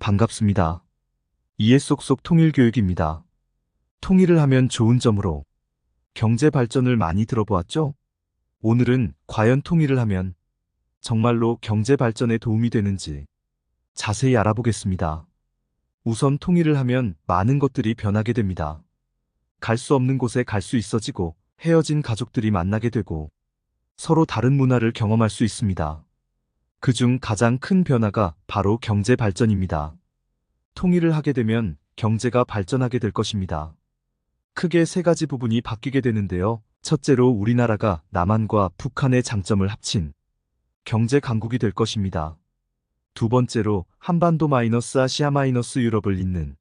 반갑습니다. 이해 쏙쏙 통일교육입니다. 통일을 하면 좋은 점으로 경제 발전을 많이 들어보았죠? 오늘은 과연 통일을 하면 정말로 경제 발전에 도움이 되는지 자세히 알아보겠습니다. 우선 통일을 하면 많은 것들이 변하게 됩니다. 갈 수 없는 곳에 갈 수 있어지고 헤어진 가족들이 만나게 되고 서로 다른 문화를 경험할 수 있습니다. 그중 가장 큰 변화가 바로 경제 발전입니다. 통일을 하게 되면 경제가 발전하게 될 것입니다. 크게 세 가지 부분이 바뀌게 되는데요. 첫째로 우리나라가 남한과 북한의 장점을 합친 경제 강국이 될 것입니다. 두 번째로 한반도 아시아 유럽을 잇는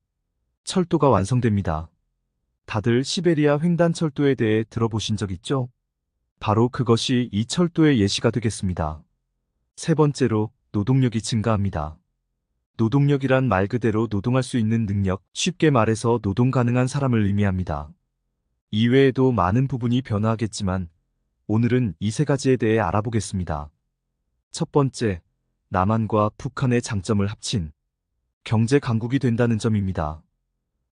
철도가 완성됩니다. 다들 시베리아 횡단철도에 대해 들어보신 적 있죠? 바로 그것이 이 철도의 예시가 되겠습니다. 세 번째로 노동력이 증가합니다. 노동력이란 말 그대로 노동할 수 있는 능력, 쉽게 말해서 노동 가능한 사람을 의미합니다. 이외에도 많은 부분이 변화하겠지만 오늘은 이 세 가지에 대해 알아보겠습니다. 첫 번째, 남한과 북한의 장점을 합친 경제 강국이 된다는 점입니다.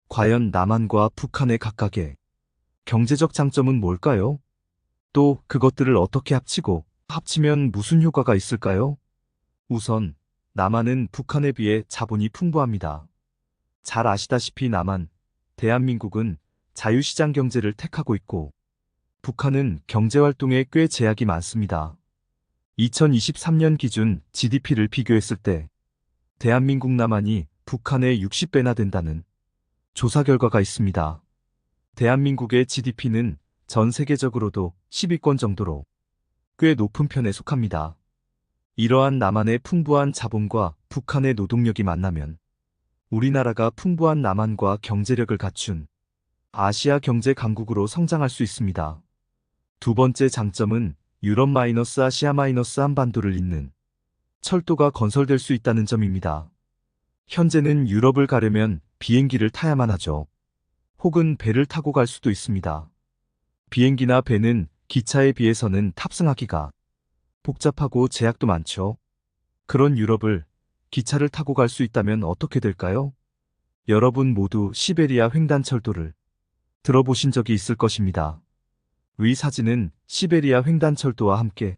과연 남한과 북한의 각각의 경제적 장점은 뭘까요? 또 그것들을 어떻게 합치면 무슨 효과가 있을까요? 우선 남한은 북한에 비해 자본이 풍부합니다. 잘 아시다시피 대한민국은 자유시장 경제를 택하고 있고 북한은 경제활동에 꽤 제약이 많습니다. 2023년 기준 GDP를 비교했을 때 대한민국 남한이 북한의 60배나 된다는 조사 결과가 있습니다. 대한민국의 GDP는 전 세계적으로도 10위권 정도로 꽤 높은 편에 속합니다. 이러한 남한의 풍부한 자본과 북한의 노동력이 만나면 우리나라가 풍부한 남한과 경제력을 갖춘 아시아 경제 강국으로 성장할 수 있습니다. 두 번째 장점은 유럽 아시아 한반도를 잇는 철도가 건설될 수 있다는 점입니다. 현재는 유럽을 가려면 비행기를 타야만 하죠. 혹은 배를 타고 갈 수도 있습니다. 비행기나 배는 기차에 비해서는 탑승하기가 복잡하고 제약도 많죠. 그런 유럽을 기차를 타고 갈 수 있다면 어떻게 될까요? 여러분 모두 시베리아 횡단철도를 들어보신 적이 있을 것입니다. 위 사진은 시베리아 횡단철도와 함께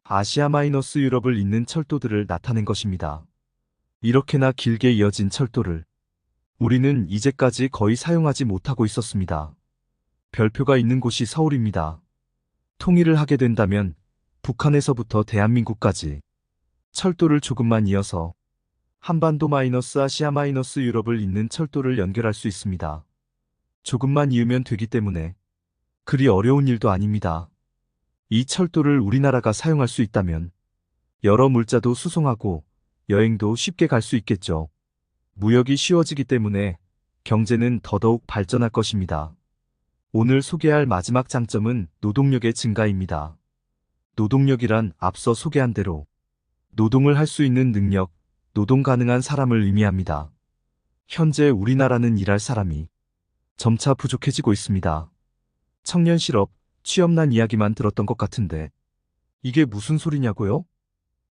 아시아 유럽을 잇는 철도들을 나타낸 것입니다. 이렇게나 길게 이어진 철도를 우리는 이제까지 거의 사용하지 못하고 있었습니다. 별표가 있는 곳이 서울입니다. 통일을 하게 된다면 북한에서부터 대한민국까지 철도를 조금만 이어서 한반도 아시아 유럽을 잇는 철도를 연결할 수 있습니다. 조금만 이으면 되기 때문에 그리 어려운 일도 아닙니다. 이 철도를 우리나라가 사용할 수 있다면 여러 물자도 수송하고 여행도 쉽게 갈 수 있겠죠. 무역이 쉬워지기 때문에 경제는 더더욱 발전할 것입니다. 오늘 소개할 마지막 장점은 노동력의 증가입니다. 노동력이란 앞서 소개한 대로 노동을 할 수 있는 능력, 노동 가능한 사람을 의미합니다. 현재 우리나라는 일할 사람이 점차 부족해지고 있습니다. 청년 실업, 취업난 이야기만 들었던 것 같은데 이게 무슨 소리냐고요?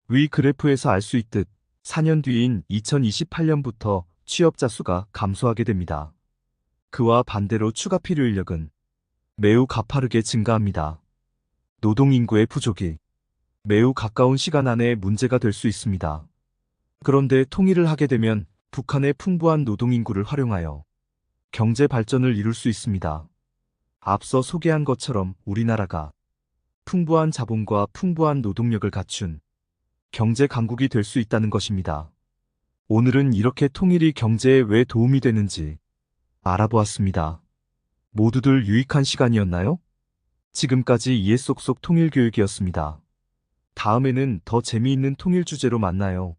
위 그래프에서 알 수 있듯 4년 뒤인 2028년부터 취업자 수가 감소하게 됩니다. 그와 반대로 추가 필요 인력은 매우 가파르게 증가합니다. 노동인구의 부족이 매우 가까운 시간 안에 문제가 될 수 있습니다. 그런데 통일을 하게 되면 북한의 풍부한 노동인구를 활용하여 경제 발전을 이룰 수 있습니다. 앞서 소개한 것처럼 우리나라가 풍부한 자본과 풍부한 노동력을 갖춘 경제 강국이 될 수 있다는 것입니다. 오늘은 이렇게 통일이 경제에 왜 도움이 되는지 알아보았습니다. 모두들 유익한 시간이었나요? 지금까지 이해 쏙쏙 통일교육이었습니다. 다음에는 더 재미있는 통일 주제로 만나요.